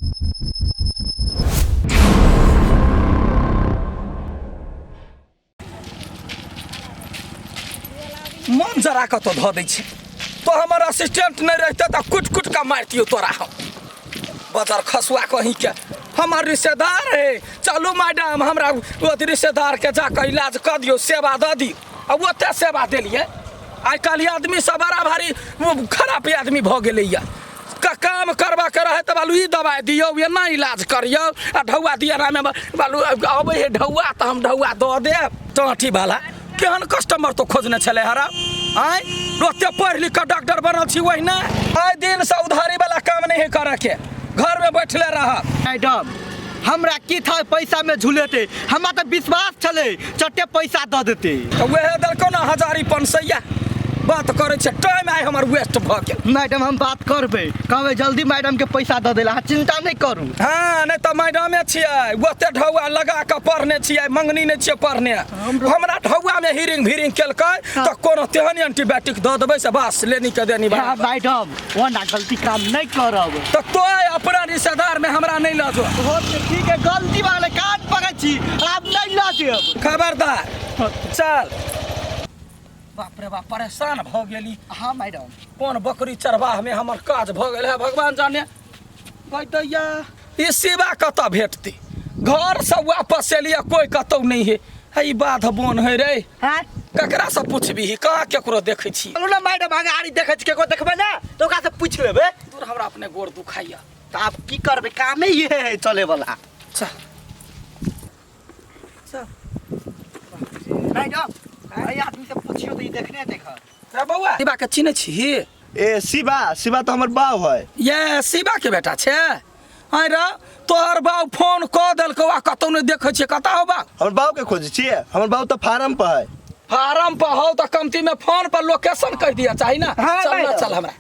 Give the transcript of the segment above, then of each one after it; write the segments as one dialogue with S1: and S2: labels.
S1: मन जरा कत धो दै छै तो हमर असिस्टेंट नहीं रहते तो कुट कुट का मारतियो तोरा हम बदर खसुआ कहीं के हमार रिश्तेदार है। चलू मैडम हमरा रिश्तेदार के जाकर इलाज कर दियो, सेवा दे दियो। अब ओते सेवा दिलिए। आई कल आदमी सब बड़ा भारी खराब आदमी भ गए का काम करवा के रहे तो बालू दवाई दियो ये ना इलाज करियो आ ढौआ दिया में बालू अब हे ढौआ तो हम ढौआ दो दे टाँठी वाला केहन कस्टमर तो खोजने चले हरा आय रोते पढ़ लिख के डॉक्टर बनल छी वही ना आय दिन से उधारी वाला काम नहीं करे के घर में बैठले रह।
S2: मैडम हमरा की था पैसा में झूलेते हमरा तो विश्वास चले चट्टे पैसा दे देते
S1: वह दलको ना 1500 बात करे छे टाइम आए हमर वेस्ट भ गेल।
S2: मैडम हम बात करबे कहबे जल्दी मैडम के पैसा दे देला चिंता नहीं करू।
S1: हाँ नहीं तो मैडमे छियै ओते ढौआ लगा के पढ़ने छियै मंगनी नहीं छियै पढ़ने हमरा ढौआ में हिरिंग भिरिंग केलकै तो कोनो तेहन एंटीबायोटिक दे देबै से बस लेनी के देनी बा।
S2: मैडम वो ना गलती काम नहीं करब
S1: तो तोय अपना रिश्तेदार में हमरा नहीं ला जो
S2: ठीक है गलती वाले काट पकड़ छी आप नहीं ला देब
S1: खबरदार चल। बाप रे बाप परेशान भ गेली।
S2: हाँ मैडम
S1: कौन बकरी चरवाह में हमर काज भ गेल है भगवान जाने। बैठैया ई सेवा कतऽ भेटती घर से वापस एलिया कोई कतौ नहीं है। ई बाध बोन है रे ककरा से पूछबी कहाँ केकरो देखै छी
S2: ना मैडम अगाड़ी देखै छी केकरो देखबे ना तो ओकरा से पूछ लेबे।
S1: दूर हमरा अपने गोड़ दुखाइया
S2: तो आप की करबे कामे ये है चले वाला।
S1: चल चल
S2: मैडम अरे आदमी से पूछियो तो ये देखने देखा
S1: रे बौआ शिवा के चिन्ह छी
S3: ए शिवा तो हमर बाव है।
S1: ये शिवा के बेटा छे आय रे तोहर बाव फोन क देलकौ आ कतौ नहीं देखै छी कतौ हो बा
S3: हमर बाव के खोज छिए हमर बाव तो फार्म पर है।
S1: फार्म पर हो तो कमती में फोन पर लोकेशन कह दिया चाहिए ना।
S2: हाँ,
S1: चल ना चल हमरा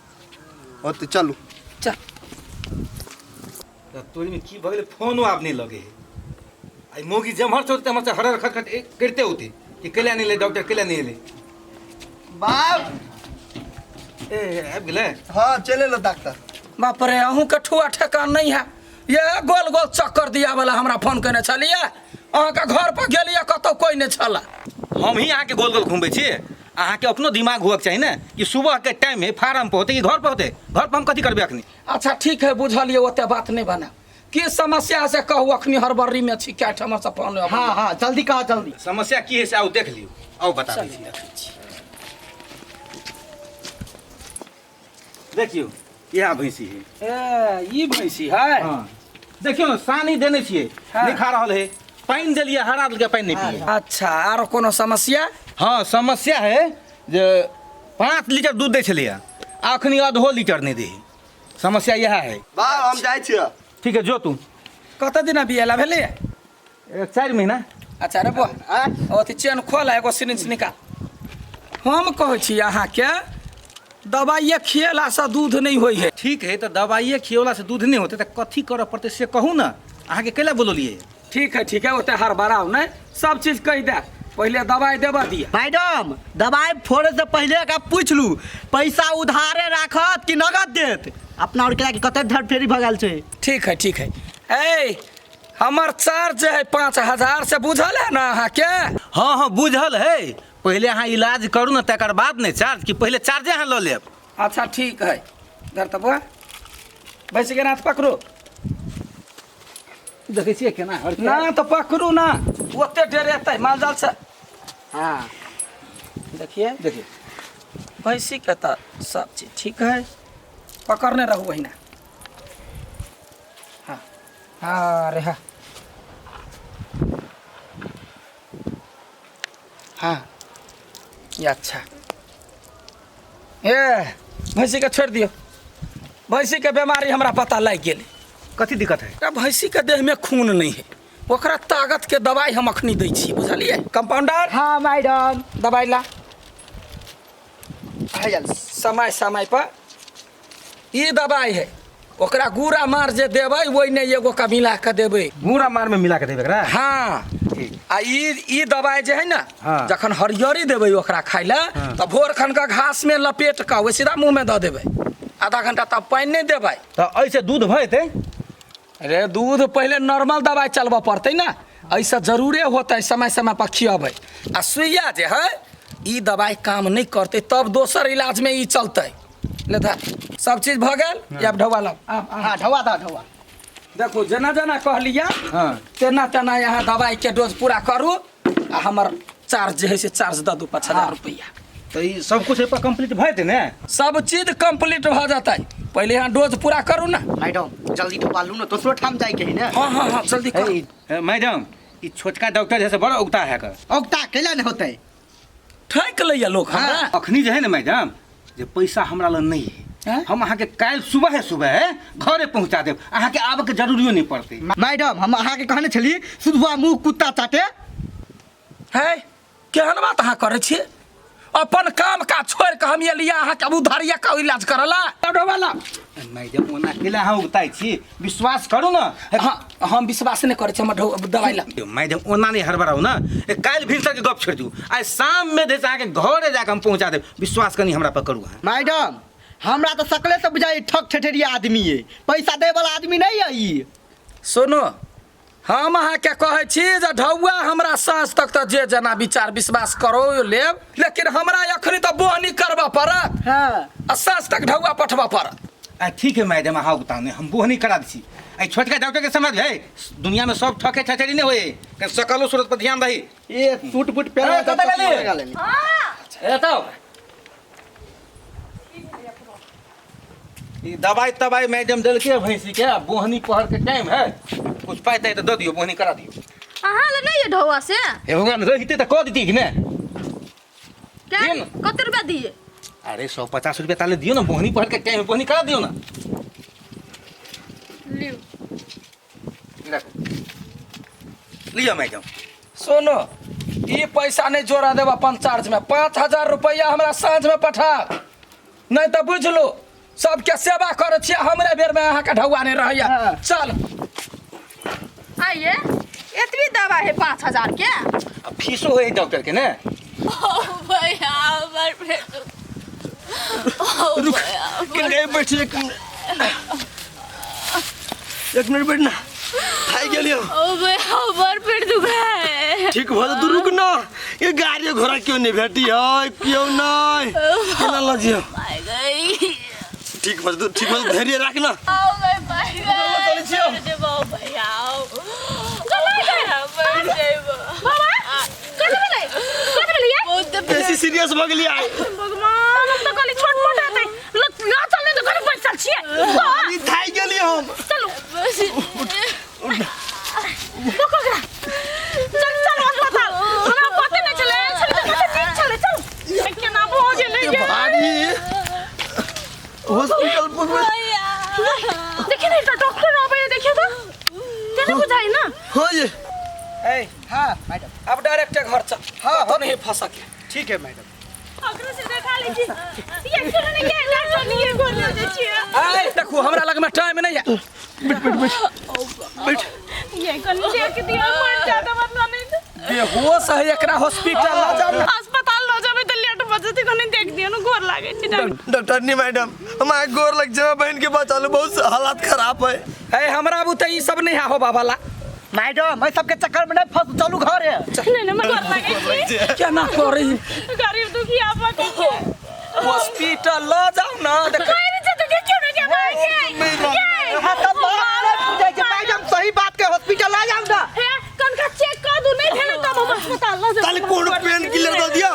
S3: ओते चलू
S1: चल
S4: तोरी में की भगले फोन आप नहीं लगे आई मोगी जमहर छोड़ते हमसे हर खटखट करते होते कि कल्या नहीं ले डॉक्टर कल्या नहीं ले
S3: बाव
S4: ए अब गेले
S3: हाँ चले लो डॉक्टर।
S1: बाप रे अहूँ के ठुआ ठेकान नहीं है ये गोल गोल चक्कर दिया वाला हमरा फोन करने चलिए अहाँ के घर पर गेलिए कतौ कोई नहीं छला
S4: हम ही यहाँ के गोल गोल घूमे छी अहाँ के अपनो दिमाग हुआ चाहिए ना कि सुबह के टाइम में फार्म पे होते कि घर पे होते घर पे हम कथी करबे अखनी।
S1: अच्छा ठीक है बुझलिए ओते बात नहीं बना की समस्या से कहू अखनी हड़बड़ी में छी क्या ठमर से फोन।
S2: हाँ हाँ जल्दी कहा जल्दी
S4: समस्या की है से आओ देख लियो आओ बता दी देखियो यहाँ भैंसी है
S1: ए ई भैंसी है।
S4: हाँ देखियो सानी देने छिए
S1: हाँ।
S4: नहीं खा रहा है पानी दिलिए हरा दिल के पानी नहीं पिए।
S1: अच्छा आरो कोनो समस्या
S4: हाँ समस्या है जे 5 लीटर दूध दे छलिए अखनी आधो लीटर नहीं दे समस्या यह है।
S3: बाव हम जाय छिए।
S4: ठीक है जो तू
S1: कत दिन बियाला भेले
S4: 4 महीना।
S1: अच्छा रे बो अथी चेन खोल एगो सिरिंज निकाल। हम कहै छी अहाँ के दवाइए खिएला से दूध नहीं होई है।
S4: ठीक है तो दवाइए खियोला से दूध नहीं होते तो कथी करे पड़ते से कहूँ ना अहाँ के कैला बोलिए।
S1: ठीक है ओते हर बड़ाव नहीं सब चीज कह दे पहले दवाई देवा दिया।
S2: मैडम दवाई फोड़े से पहले का पूछ लू पैसा उधारे राखत कि नगद देत अपना और के कते धर फेरी भगाल छे।
S1: ठीक है ए हमर चार्ज है 5000 से बुझल है ना अहाँ के।
S4: हाँ हाँ बुझल है पहले अहाँ इलाज करू ना तकर बाद नहीं चार्ज कि पहले चार्जे अहाँ लो लेब।
S1: अच्छा ठीक है धर तब भैंसी के नाथ पकड़ो
S4: देखे छिए केना
S1: ना तो पकड़ू ना ओते डरेतै मालजाल से। हाँ देखिए भैंसी के तो सब चीज ठीक है पकड़ने रहू वही ना। हाँ हाँ रे हाँ ये अच्छा ए भैंसी के छोड़ दियो भैंसी के बीमारी हमरा पता लग गेल
S4: कथी दिक्कत है।
S1: भैंसी के देह में खून नहीं है ओकरा ताकत के दवाई हम अखनी दै छी बुझलिए। कंपाउंडर
S2: हाँ मैडम
S1: दवाई ला समय समय पर ई दवाई है ओकरा गुड़ा मार जे देबै वही ने एगो का मिला के देबै
S4: गुड़ा मार में मिला के देबे एकरा।
S1: हाँ आ ई दवाई जे है ना
S4: हाँ।
S1: जखन हरियरी देबै ओकरा खाइ ला
S4: हाँ।
S1: तो भोर खन का घास में लपेट के वो सीधा मुंह में दे देबै आधा घंटा तब पानी नहीं देबै
S4: तो ऐसे दूध भरते
S1: अरे दूध पहले नॉर्मल दवाई चलबऽ पड़तै ना, ऐसा जरूरे होता है समय समय पर खियाबै। आ सुइया जे है ई दवाई काम नहीं करते तब दोसर इलाज में ई चलते। ले धा सब चीज भ गेल। अब ढौआ लो।
S2: हाँ ढौआ दा ढौआ।
S1: देखो जना जना कहलिया
S4: हाँ
S1: तेना तेना यहाँ दवाई के डोज पूरा करू आ हमर चार्ज जे है से चार्ज दऽ दू 5000 रुपया।
S4: तो ये सब कुछ पर कंप्लीट भए जेतै ने?
S1: सब चीज कंप्लीट भ जाता है। पहले यहाँ डोज पूरा करू ना।
S2: मैडम जल्दी ढौआ लू ना, दोसरो ठाम जाए के है ना।
S1: हाँ हाँ हाँ जल्दी कर।
S4: ए, मैडम ये छोटका डॉक्टर जैसे बड़ा उगता है कर
S2: औगता केला नहीं होते।
S1: ठैक लैया लोग हमरा।
S4: अखनी जे है ना मैडम जे पैसा हमरा लग नहीं है,
S1: हैं?
S4: हम अहाँ के काल सुबह घरे पहुंचा देब, अहाँ के आबे के जरूरियो नहीं पड़ते।
S2: मैडम हम अहाँ के कहने छली सुधवा मुंह कुत्ता चाटे।
S1: है केहन बात अहाँ करे छियै? अपन काम का छोड़ के हम ये लिया अहाँ के उधारिया का इलाज करला वाला।
S4: मैडम ओना केला अहाँ उगताई छी, विश्वास करू ना।
S1: हम विश्वास नहीं करे छी। हम दवाई ला
S4: मैडम ओना नहीं हड़बड़ाऊ ना, काल भिनसर के गप छोड़ दू, आज शाम में जैसे अहाँ के घरे जाके हम पहुंचा देब, विश्वास कनी हमरा पर करू अहाँ।
S2: मैडम हमरा तो सकले से बुझाई ठक ठठेरिया आदमी है, पैसा दे वाला आदमी नहीं है ई।
S1: सुनो हम अहाँ के कहे छी जे ढौआ हमरा सांझ तक तो जे जना विचार विश्वास करो लेब, लेकिन हमरा अखनी तो बोहनी करबा पड़त।
S2: हाँ
S1: आ सांझ तक ढौआ पठबा पड़त।
S4: ठीक है मैडम अहाँ उगता नहीं, हम बोहनी करा दी छी। आई छोटका डॉक्टर के समझ है, दुनिया में सब ठके ठचेरी नहीं होए, सकलो सूरत पर ध्यान रही।
S2: ये सूट बूट पहना
S4: अरे, कतऽ गेली?
S1: ए तो
S4: ई दवाई तवाई मैडम देलके भैंसी के, बोहनी पहर के टाइम है, कुछ पाइते तो दे दियो, बोहनी करा दियो।
S5: अहाँ ले नहीं है ढौआ से?
S4: ए भगवान रहिते तो कह देती कि ने।
S5: क्या
S4: दिए ना।
S5: कते रुपया दिए?
S4: अरे 150 रुपया ताले दियो ना, बोहनी पहर के टाइम है, बोहनी करा दियो ना।
S5: लियो।
S4: लियो मैडम।
S1: सुनो ई पैसा नहीं जोड़ा देब अपन चार्ज में। 5000 रुपया हमरा सांझ में पठा, नहीं तो बुझ लो सबके सेवा करे छियै, हमरे बेर में अहाँ के ढौआ नहीं रहैया।
S2: हाँ।
S1: चल
S5: आइए इतनी दवा है 5000 के?
S4: अब फीसो है डॉक्टर के ने।
S5: भैया हमर पेट
S3: रुक के बैठ एक मिनट बैठ ना, खाई गेलियो।
S5: ओ भैया हमर पेट दुखा है।
S3: ठीक भ तू रुक ना, ये गाड़ी घोड़ा क्यों नहीं भेटी है, क्यों नहीं केना लजियो।
S5: पाई गई।
S3: ठीक भ तू, ठीक भ धैर्य रख ना।
S5: आओ गई पाई
S3: चले
S5: गई।
S3: छियो।
S5: दे बाबू भैया आओ। चला गया मर जाएबो। बाबा कथि भेलै? कथि भेलै ये? बहुत
S3: बेसी सीरियस भ गेली आइ।
S5: भगवान हम तो खाली छोट मोट हेतै। ला चलने तो घर बैठल छियै।
S3: अभी थाई गेली हम।
S5: चलो रुको जरा। चल चल अस्पताल। हमरा पते नहीं चले, चल ठीक चले चल। केना भऽ गेलै ये?
S3: भारी हॉस्पिटल पहुंच।
S5: देखिए ना इधर डॉक्टर आवे देखिए तो। तेरे बुझाई ना?
S3: हो ये
S1: ए
S2: हाँ मैडम।
S1: अब डायरेक्ट घर चल।
S2: हाँ,
S1: तो नहीं फंसा के।
S2: ठीक है मैडम।
S5: अगर से देखा लीजिए। ये सुन नहीं के डॉक्टर नहीं बोल रहे छियै।
S1: आइ देखो हमरा लग में टाइम नहीं है।
S3: बैठ।
S5: ये कल देख दिया मर जाता वरना नहीं।
S1: बेहोश है एकरा हॉस्पिटल ला जाओ।
S5: अस्पताल लो जाबे त लेट बजे त कने देख दियो न गोर लागे छी डॉक्टर।
S3: डॉक्टर नहीं मैडम, हमारे गोर लग जाए, बहन के बचा लो, बहुत हालत खराब है।
S1: है हमरा बुते ई सब नहीं हो बाबाला।
S2: मैडम मैं सबके चक्कर में नहीं फंस, चलू घर है।
S5: नहीं नहीं मैं गोर लागे छी।
S1: क्या ना करी
S5: गरीब दुखिया बाकी के।
S1: हॉस्पिटल ला जाओ ना। देख
S5: कोई नहीं तो क्यों नहीं क्या भाई?
S2: हाँ तब बात नहीं पूछे जे मैडम सही बात के हॉस्पिटल आ जाओ ना।
S5: है कन का चेक कर दू नहीं भेले तब हम अस्पताल लो जा।
S3: ताले कोन पेन किलर दे दिया।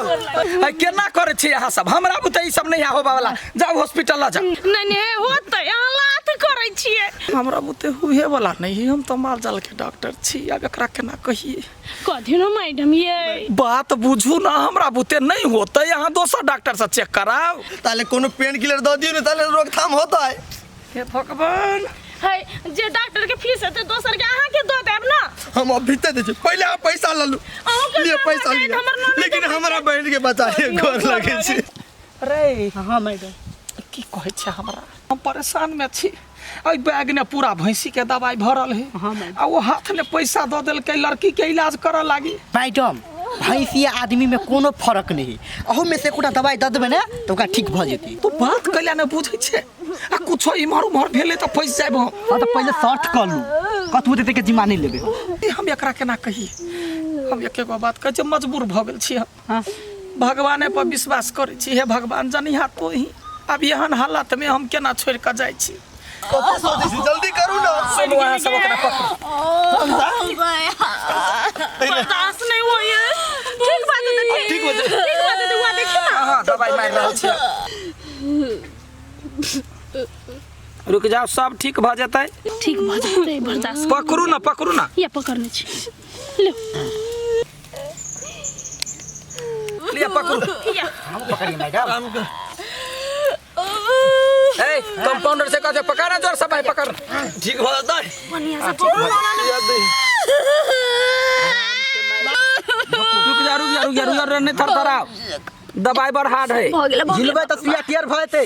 S1: है केना करे छी यहाँ सब? हमरा बुते ई सब नहीं हो बाबाला। जाओ हॉस्पिटल ला जाओ।
S5: नहीं नहीं होत यहाँ लात करे छिए।
S1: हमरा बुते हुए वाला नहीं, हम तो माल जाल के डॉक्टर छी। अब एकरा केना कहिए?
S5: कथि न मैडम ये
S1: बात बुझू ना, हमरा बुते नहीं होता। यहाँ दोसर डॉक्टर से चेक कराओ।
S3: ताले कोनो पेन किलर दे दियो ना, ताले रोकथाम होता है।
S1: हे भगवान
S5: है जे डॉक्टर के फीस है दोसर के अहाँ के दो देब ना।
S3: हम अभी तक दे पहले आप पैसा ला लो।
S5: अहूँ के
S3: लिए
S5: काम
S3: पैसा
S5: लगे,
S3: लिया,
S5: हमर ननद
S3: लेकिन हमारा बहन के बचाइए, गोर लगे छी।
S1: रे
S2: हाँ मैडम।
S1: की कहे छै हमरा, हम परेशान में छी। ओइ बैग ने पूरा भैंसी के दवाई भरल है।
S2: हाँ मैडम।
S1: आ वो हाथ ने पैसा दे देलकै लड़की के इलाज करऽ लागी।
S2: मैडम भैंसी आदमी में कोनो फर्क नहीं अहू में से कोटा दवाई दे देबै ना तो ओकरा ठीक भ जेतै
S1: तू बात कैला न बुझै छै आ कुछो इमहर उमहर भेले त फंस जाब हम
S2: हां तो पहले शॉर्ट कर लू कतबो देते के जिम्मा नहीं लेबे
S1: हम एकरा केना कही हम एक एगो बात कहै छै मजबूर भ गेल छी हम
S2: हां
S1: भगवाने पर विश्वास करै छी हे भगवान जानी हाथ तो ही अब एहन हालत में हम केना छोड़ के जाइ छी
S3: जल्दी करू ना
S1: सुन वहां सब ओकरा पकड़
S5: बर्दाश्त नहीं हो ये ठीक बात है ठीक बात है हुआ देखिए ना
S1: हां दवाई मार रहल छी रुक जाओ सब ठीक भ जेतै
S5: ठीक भ जेतै बर्दाश्त
S1: पकड़ू ना
S5: ये पकड़ने छी ले
S1: लिया पकड़ू
S2: हम पकड़िए मैडम
S1: ए कंपाउंडर से कह पकड़ जोर से भाई पकड़
S3: ठीक हो जाता है
S5: बढ़िया से पकड़
S1: रुक जा नहीं थरथराओ दवाई बड़ हार्ड है
S2: झिलबै त सुइया क्लियर भ जेतै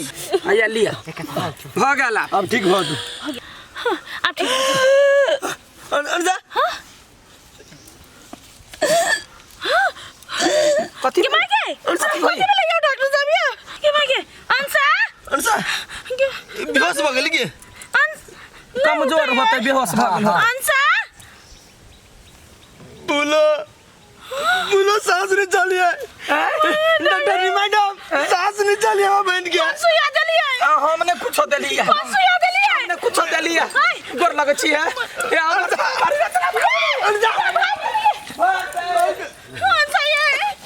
S1: आया लिया भ गेला
S3: अब ठीक हो तू
S5: अब ठीक
S3: अंजा
S1: कथि
S5: के मागे कथि ले यो डॉक्टर साहब ये के मागे अंसा
S3: अंसा बेहोश हो गेली के
S1: कमजोर होते बेहोश भ गेल
S5: अंसा
S3: बोलो सांस नहीं चली है डॉक्टर मैडम सांस नहीं चली है बहन के
S5: सुइया दलिए
S1: हमने कुछो देलिया
S5: सुइया दलिए
S1: हमने कुछो देलिया गोर लगै छी है ए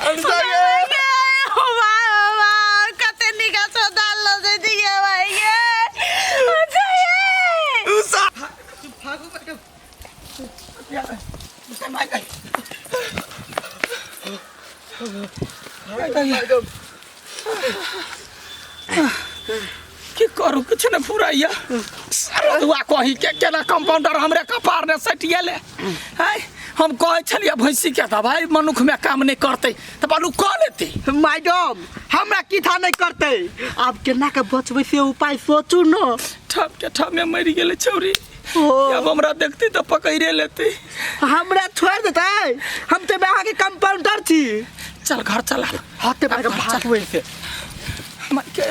S5: अंसा ये ओ वाह कते निका तो डाल लो दे दिए भाई ये अंसा ये
S1: की करू कुछ न फुराइया दुआ कही के केना कंपाउंडर हमरे कपार ने सटिएले है हम कहै छलिए भैंसी के दवाई मनुख में काम नहीं करते त बालू क लेते
S2: मैडम हमरा की था नहीं करते आप केना के बचबै से उपाय सोचू न
S1: ठप के ठप में मर गेले छौरी अब हमरा देखती तो पकड़े लेते
S2: हमरा छोड़ देतै हम ते वहां के कंपाउंडर छी
S1: चल घर चला
S2: हाथे भाग से
S1: मर के